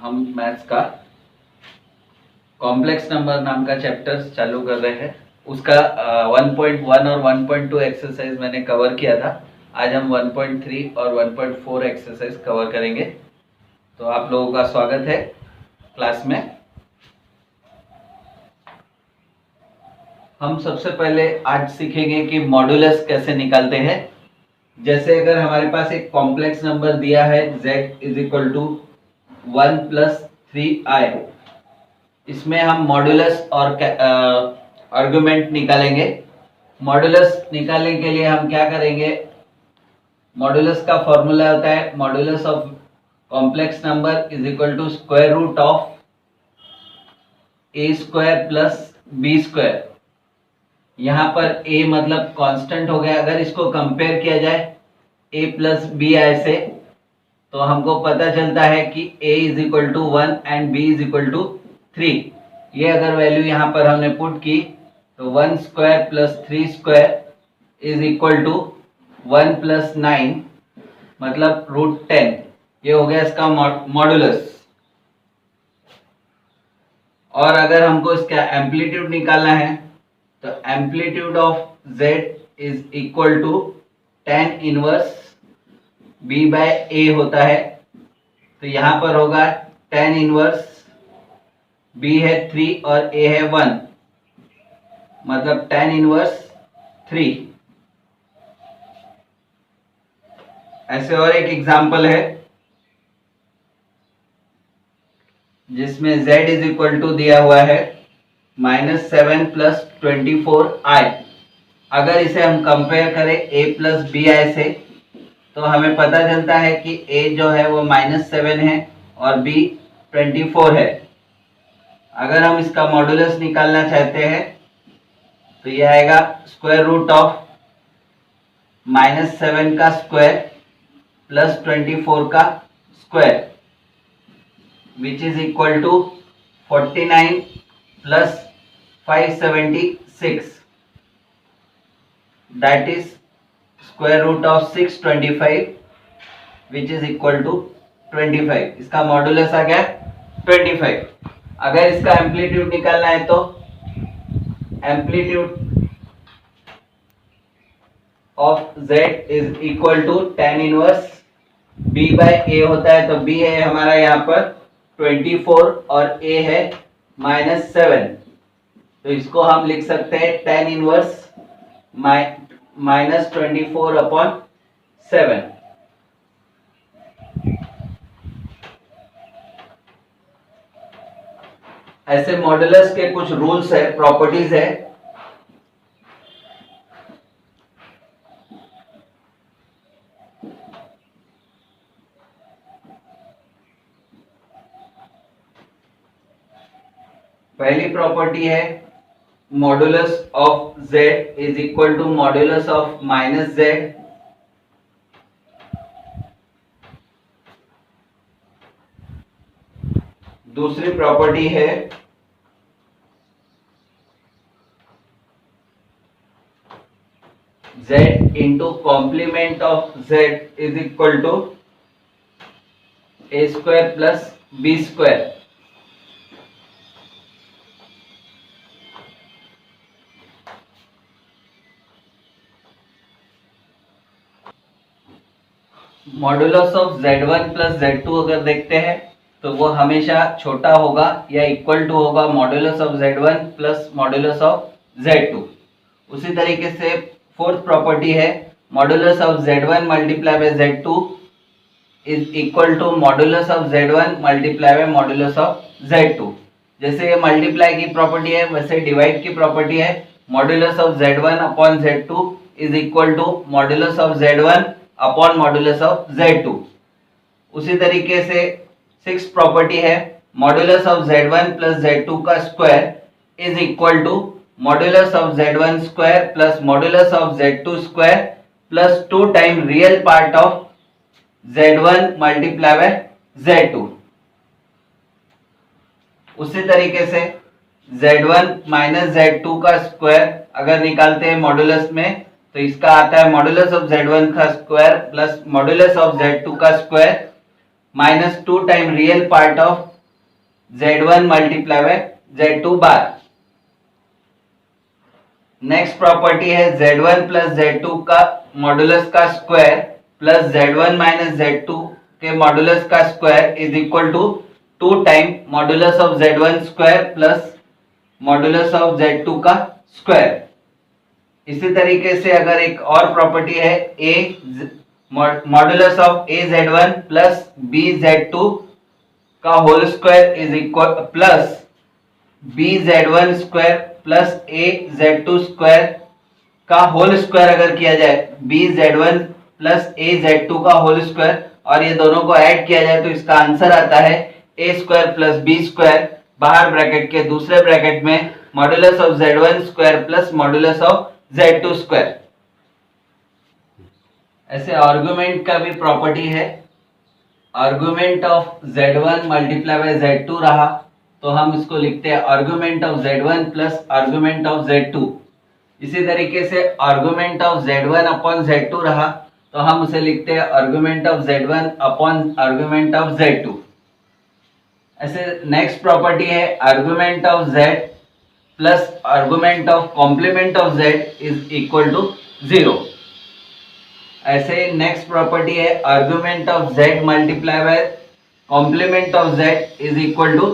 हम मैथ्स का complex number नाम का चैप्टर चालू कर रहे हैं। उसका 1.1 और 1.2 एक्सरसाइज मैंने कवर किया था। आज हम 1.3 और 1.4 एक्सरसाइज कवर करेंगे। तो आप लोगों का स्वागत है क्लास में। हम सबसे पहले आज सीखेंगे कि मॉड्यूलस कैसे निकालते हैं। जैसे अगर हमारे पास एक कॉम्प्लेक्स नंबर दिया है z is equal to 1 plus 3i, इसमें हम मॉड्यूलस और आर्गुमेंट निकालेंगे। मॉड्यूलस निकालने के लिए हम क्या करेंगे, मॉड्यूलस का फॉर्मूला होता है modulus of complex number is equal to square root of a square plus b square. यहाँ पर a मतलब कांस्टेंट हो गया। अगर इसको कंपेयर किया जाए a प्लस बी ऐसे, तो हमको पता चलता है कि a is equal to 1 and b is equal to 3। ये अगर वैल्यू यहाँ पर हमने पुट की तो 1 square plus 3 square is equal to 1 plus 9 मतलब रूट 10। ये हो गया इसका मॉड्यूलस। और अगर हमको इसका एम्पलीट्यूड निकालना है तो amplitude of z is equal to tan inverse b by a होता है। तो यहाँ पर होगा tan इनवर्स b है 3 और a है 1 मतलब tan इनवर्स 3। ऐसे और एक एग्जांपल है जिसमें z इज इक्वल टू दिया हुआ है -7 प्लस 24i। अगर इसे हम कंपेयर करें a प्लस बी आई से, तो हमें पता चलता है कि a जो है वो -7 है और b 24 है। अगर हम इसका मॉड्यूलस निकालना चाहते हैं तो यह आएगा स्क्वायर रूट ऑफ -7 का स्क्वायर प्लस 24 का square which is equal to 49 plus 576, that is square root of 625 which is equal to 25। इसका मॉड्यूलस आ गया 25। अगर इसका एम्पलीट्यूड निकालना है तो amplitude of z is equal to tan inverse b by a होता है। तो b है हमारा यहाँ पर 24 और a है -7। तो इसको हम लिख सकते हैं tan इनवर्स -24 अपॉन 7। ऐसे मॉड्यूलस के कुछ रूल्स है, प्रॉपर्टीज है। पहली प्रॉपर्टी है modulus of z is equal to modulus of -z। दूसरी प्रॉपर्टी है z into complement of z is equal to a square plus b square. Modulus of z1 plus z2 अगर देखते हैं तो वो हमेशा छोटा होगा या इक्वल टू होगा modulus of z1 plus modulus of z2। उसी तरीके से फोर्थ प्रॉपर्टी है modulus of z1 multiply by z2 is equal to modulus of z1 multiply by modulus of z2। जैसे ये मल्टीप्लाई की प्रॉपर्टी है वैसे डिवाइड की प्रॉपर्टी है। Modulus of z1 upon z2 is equal to modulus of z1 upon modulus of z2। उसी तरीके से सिक्स प्रॉपर्टी है modulus of z1 plus z2 का square is equal to modulus of z1 square plus modulus of z2 square plus 2 time real part of z1 multiply by z2। उसी तरीके से z1 minus z2 का square अगर निकालते हैं modulus में तो इसका आता है मॉड्यूलस ऑफ z1 का square plus modulus of z2 का square minus 2 time real part of Z1 multiply by Z2 bar. Next property है Z1 प्लस Z2 का मॉडुलस का square plus Z1 minus Z2 के मॉडुलस का square is equal to 2 time modulus of Z1 square plus modulus of Z2 का square. इसी तरीके से अगर एक और प्रॉपर्टी है a modulus of a Z1 plus b Z2 का whole square is equal plus b Z1 square plus a Z2 square का होल स्क्वायर अगर किया जाए B Z1 plus a Z2 का होल स्क्वायर और ये दोनों को ऐड किया जाए तो इसका आंसर आता है ए स्क्वायर प्लस बी स्क्वायर बाहर ब्रैकेट के दूसरे ब्रैकेट में modulus of Z1 square plus modulus of Z2 square. ऐसे आर्गुमेंट का भी प्रॉपर्टी है। Argument of Z1 multiply by Z2 रहा तो हम इसको लिखते हैं argument of Z1 plus argument of Z2। इसी तरीके से argument of Z1 upon Z2 रहा तो हम उसे लिखते हैं argument of Z1 upon argument of Z2। ऐसे नेक्स्ट प्रॉपर्टी है argument of Z plus argument of complement of Z is equal to 0। ऐसे नेक्स्ट प्रॉपर्टी है argument of Z multiply by complement of Z is equal to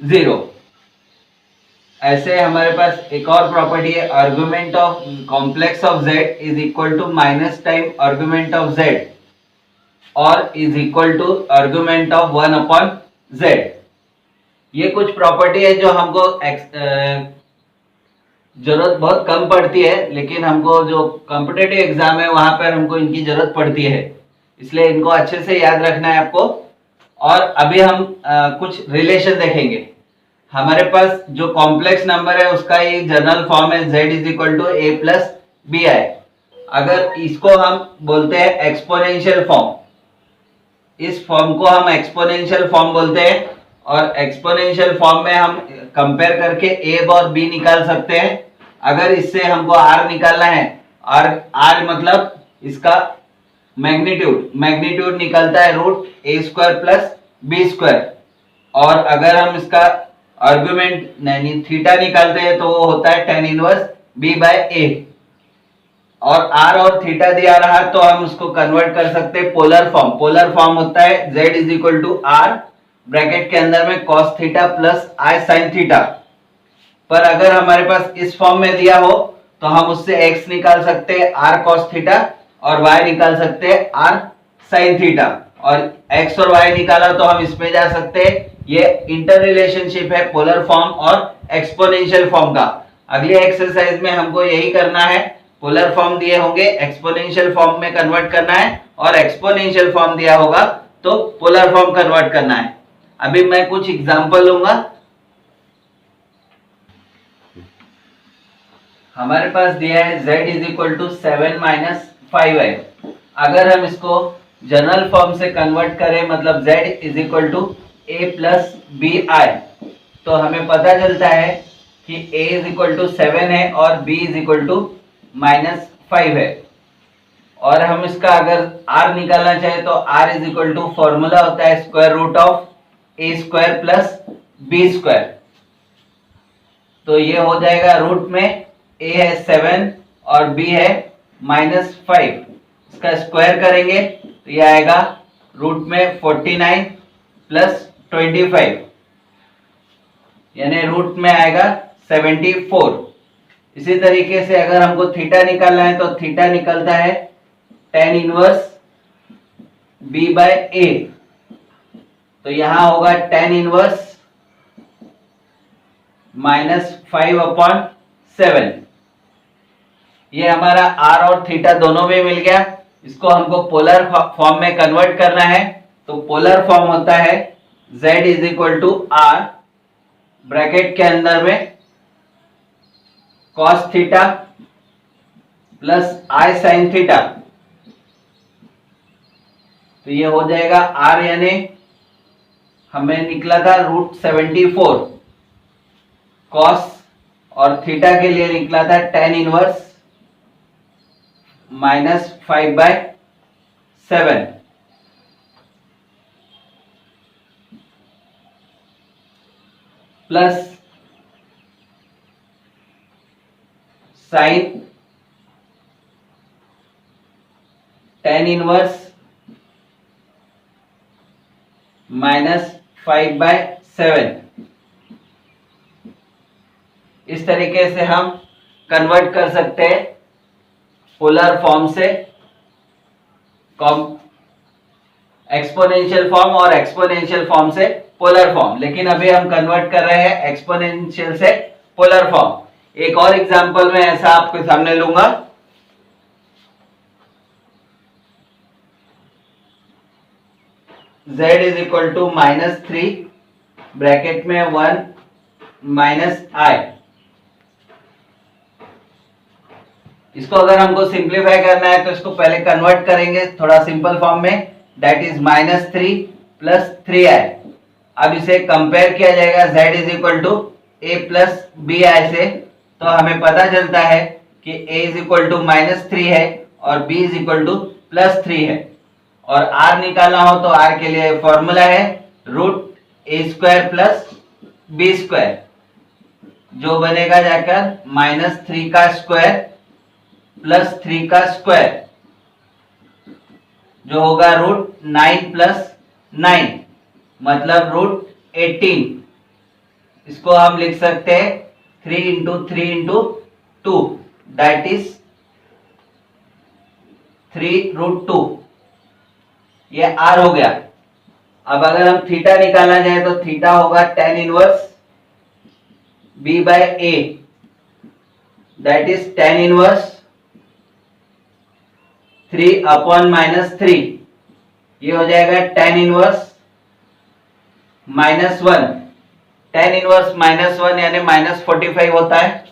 0। ऐसे हमारे पास एक और property है argument of complex of Z is equal to minus time argument of Z और is equal to argument of 1 upon Z। ये कुछ property है जो हमको जरूरत बहुत कम पड़ती है लेकिन हमको जो कॉम्पिटिटिव एग्जाम है वहां पर हमको इनकी जरूरत पड़ती है, इसलिए इनको अच्छे से याद रखना है आपको। और अभी हम कुछ रिलेशन देखेंगे। हमारे पास जो कॉम्प्लेक्स नंबर है उसका ये जनरल फॉर्म है z is equal to a plus B i. अगर इसको हम बोलते हैं एक्सपोनेंशियल फॉर्म, इस फॉर्म को हम एक्सपोनेंशियल फॉर्म बोलते हैं और एक्सपोनेंशियल फॉर्म में हम कंपेयर करके a और b निकाल सकते हैं। अगर इससे हमको r निकालना है, r मतलब इसका मैग्नीट्यूड निकलता है रूट ए स्क्वायर प्लस बी स्क्वायर। और अगर हम इसका आर्गुमेंट यानी थीटा निकालते हैं तो वो होता है tan inverse b by a। और r और थीटा दिया रहा तो हम उसको कन्वर्ट कर सकते हैं पोलर फॉर्म होता है z is equal to r bracket के अंदर में cos theta plus i sin theta. पर अगर हमारे पास इस फॉर्म में दिया हो तो हम उससे x निकाल सकते हैं r cos थीटा और y निकाल सकते हैं r sin थीटा। और x और y निकाला तो हम इसमें जा सकते हैं। ये इंटर रिलेशनशिप है पोलर फॉर्म और एक्सपोनेंशियल फॉर्म का। अगले एक्सरसाइज में हमको यही करना है। पोलर फॉर्म दिए होंगे एक्सपोनेंशियल फॉर्म में कन्वर्ट करना है और एक्सपोनेंशियल फॉर्म दिया होगा तो पोलर फॉर्म कन्वर्ट करना है। अभी मैं कुछ एग्जांपल लूंगा। हमारे पास दिया है z is equal to 7 minus 5i। अगर हम इसको जनरल फॉर्म से कन्वर्ट करें मतलब z is equal to a plus B I तो हमें पता चलता है कि a इज इक्वल टू 7 है और b is equal to minus 5 है। और हम इसका अगर r निकालना चाहे तो r is equal to formula होता है square root of A square plus B square. तो ये हो जाएगा रूट में a है 7 और b है माइनस 5। इसका स्क्वायर करेंगे तो ये आएगा रूट में 49 प्लस 25 यानी रूट में आएगा 74। इसी तरीके से अगर हमको थीटा निकालना है तो थीटा निकलता है tan inverse b by a। तो यहां होगा tan इनवर्स माइनस 5 अपॉन 7। ये हमारा r और थीटा दोनों में मिल गया। इसको हमको पोलर फॉर्म में कन्वर्ट करना है तो पोलर फॉर्म होता है z is equal to r bracket के अंदर में cos theta plus i sin theta. तो ये हो जाएगा r यानी हमें निकला था रूट 74 cos और थीटा के लिए निकला था tan inverse minus 5 by 7। Plus sine tan inverse -5/7। इस तरीके से हम कन्वर्ट कर सकते हैं पोलर फॉर्म से एक्सपोनेंशियल फॉर्म और एक्सपोनेंशियल फॉर्म से पोलर फॉर्म। लेकिन अभी हम कन्वर्ट कर रहे हैं एक्सपोनेंशियल से पोलर फॉर्म। एक और एग्जांपल में ऐसा आपके सामने लूंगा। z is equal to -3 bracket में 1 -i। इसको अगर हमको सिंप्लीफाई करना है तो इसको पहले कन्वर्ट करेंगे थोड़ा सिंपल फॉर्म में, दैट इज -3 प्लस 3i। अब इसे कंपेयर किया जाएगा z is equal to a plus bi से, तो हमें पता चलता है कि a इज इक्वल टू -3 है और b इज इक्वल टू +3 है। और r निकालना हो तो r के लिए फॉर्मूला है √a² प्लस b², जो बनेगा जाकर -3 का स्क्वायर प्लस 3 का स्क्वायर, जो होगा √9 प्लस 9 मतलब √18। इसको हम लिख सकते हैं 3 इंटू 3 इंटू 2 दैट इज 3√2। ये r हो गया। अब अगर हम थीटा निकालना चाहे तो थीटा होगा tan inverse b/a that is tan inverse 3/-3। ये हो जाएगा tan इनवर्स -1। tan इनवर्स -1 यानी -45 होता है।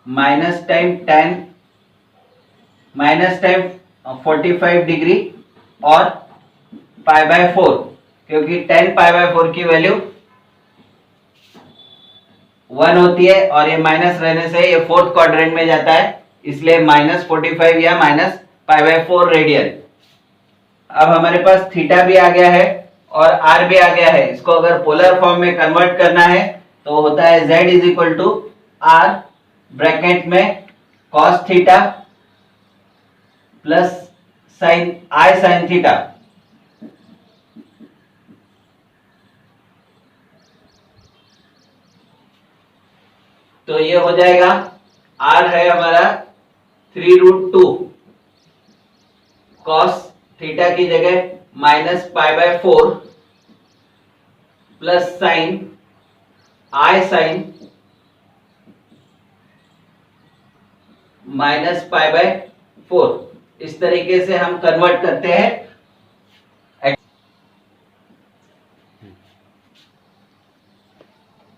माइनस टाइम 45 डिग्री और π/4, क्योंकि tan π/4 की वैल्यू 1 होती है और ये माइनस रहने से ये फोर्थ क्वाड्रेंट में जाता है, इसलिए -45 या -π/4 रेडियन। अब हमारे पास थीटा भी आ गया है और r भी आ गया है। इसको अगर पोलर फॉर्म में कन्वर्ट करना है तो होता है z is equal to r bracket में cos theta plus i sin theta. तो ये हो जाएगा r है हमारा 3√2 cos थीटा की जगह -π/4 प्लस i sin -π/4। इस तरीके से हम कन्वर्ट करते हैं।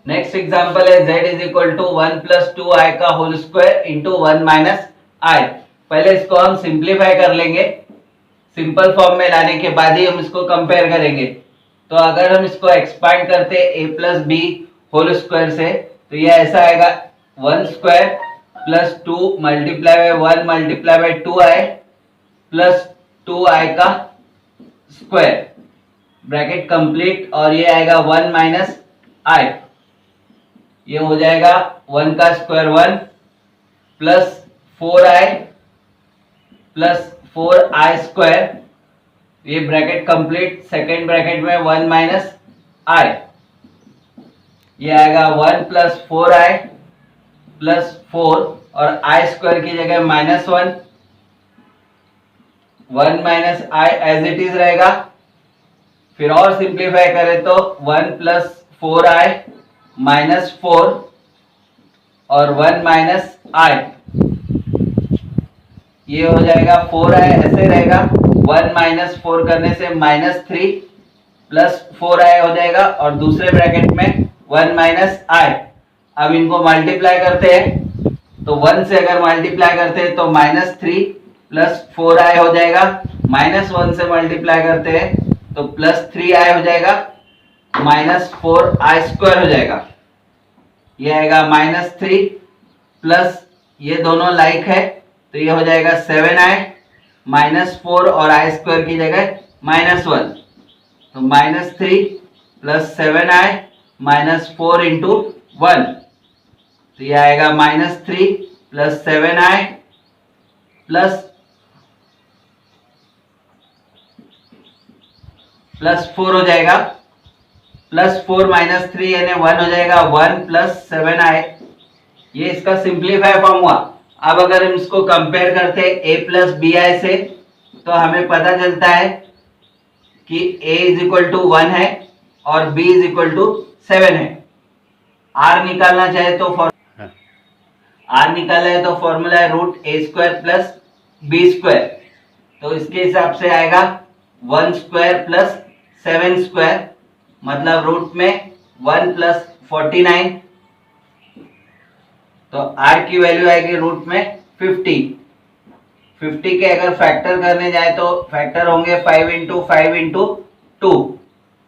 नेक्स्ट एग्जांपल है z is equal to 1 + 2i का होल स्क्वायर इंटू 1 - i। पहले इसको हम सिंप्लीफाई कर लेंगे, सिंपल फॉर्म में लाने के बाद ही हम इसको कंपेयर करेंगे। तो अगर हम इसको एक्सपांड करते a + b होल स्क्वायर से तो ये ऐसा आएगा 1² plus 2 multiply by 1 multiply by 2i plus 2i का स्क्वायर ब्रैकेट कंप्लीट, और ये आएगा 1 - i। ये हो जाएगा 1 का square 1 plus 4i plus 4i square, ये ब्रैकेट कंप्लीट। सेकेंड ब्रैकेट में 1 - i, ये आएगा 1 प्लस 4i प्लस 4 और i स्क्वायर की जगह -1, 1 - i एज इट इज रहेगा। फिर और सिंप्लीफाई करें तो 1 प्लस 4i -4 और 1 - i, ये हो जाएगा 4i ऐसे रहेगा। 1 - 4 करने से -3 प्लस 4i हो जाएगा और दूसरे ब्रैकेट में 1 - i। अब इनको मल्टीप्लाई करते हैं तो 1 से अगर मल्टीप्लाई करते हैं तो -3 प्लस 4i हो जाएगा। -1 से मल्टीप्लाई करते हैं तो +3i हो जाएगा, -4i² हो जाएगा। ये आएगा -3 प्लस ये दोनों लाइक है तो ये हो जाएगा 7i, -4 और i² की जगह -1, तो -3 प्लस 7i -4 इंटू 1, तो ये आएगा -3 प्लस 7i प्लस 4 हो जाएगा, +4 -3 यानी 1 हो जाएगा, 1 प्लस 7i। ये इसका सिंप्लीफाई फॉर्म हुआ। अब अगर हम इसको कंपेयर करते हैं a प्लस बी आई से, तो हमें पता चलता है कि a इज इक्वल टू 1 है और b इज इक्वल टू 7 है। r निकालना चाहे तो r निकालना है तो फॉर्मूला है √a² प्लस b², तो इसके हिसाब से आएगा 1² प्लस 7², मतलब रूट में 1 प्लस 49, तो r की वैल्यू आएगी रूट में 50। 50 के अगर फैक्टर करने जाए तो फैक्टर होंगे 5 इंटू 5 इंटू 2,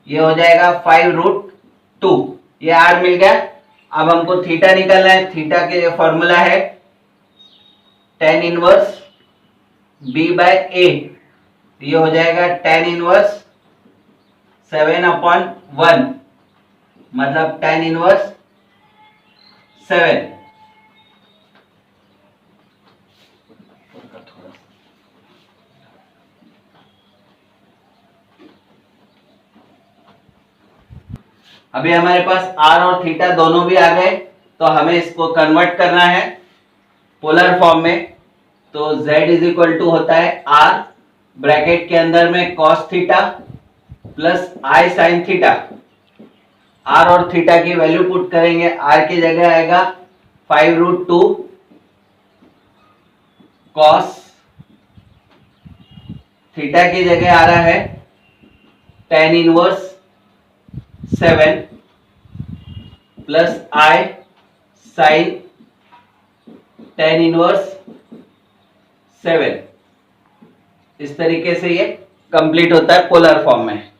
ये हो जाएगा 5√2। ये r मिल गया। अब हमको थीटा निकालना है। थीटा के लिए फॉर्मूला है tan इनवर्स b/a, ये हो जाएगा tan इनवर्स 7/1, मतलब tan इनवर्स 7। अभी हमारे पास r और थीटा दोनों भी आ गए, तो हमें इसको कन्वर्ट करना है पोलर फॉर्म में। तो z इज इक्वल टू होता है r, ब्रैकेट के अंदर में cos theta plus i sin theta. r और थीटा की वैल्यू पुट करेंगे, r की जगह आएगा 5√2 cos, थीटा की जगह आ रहा है tan inverse 7 plus i sin tan inverse 7। इस तरीके से ये कंप्लीट होता है पोलर फॉर्म में।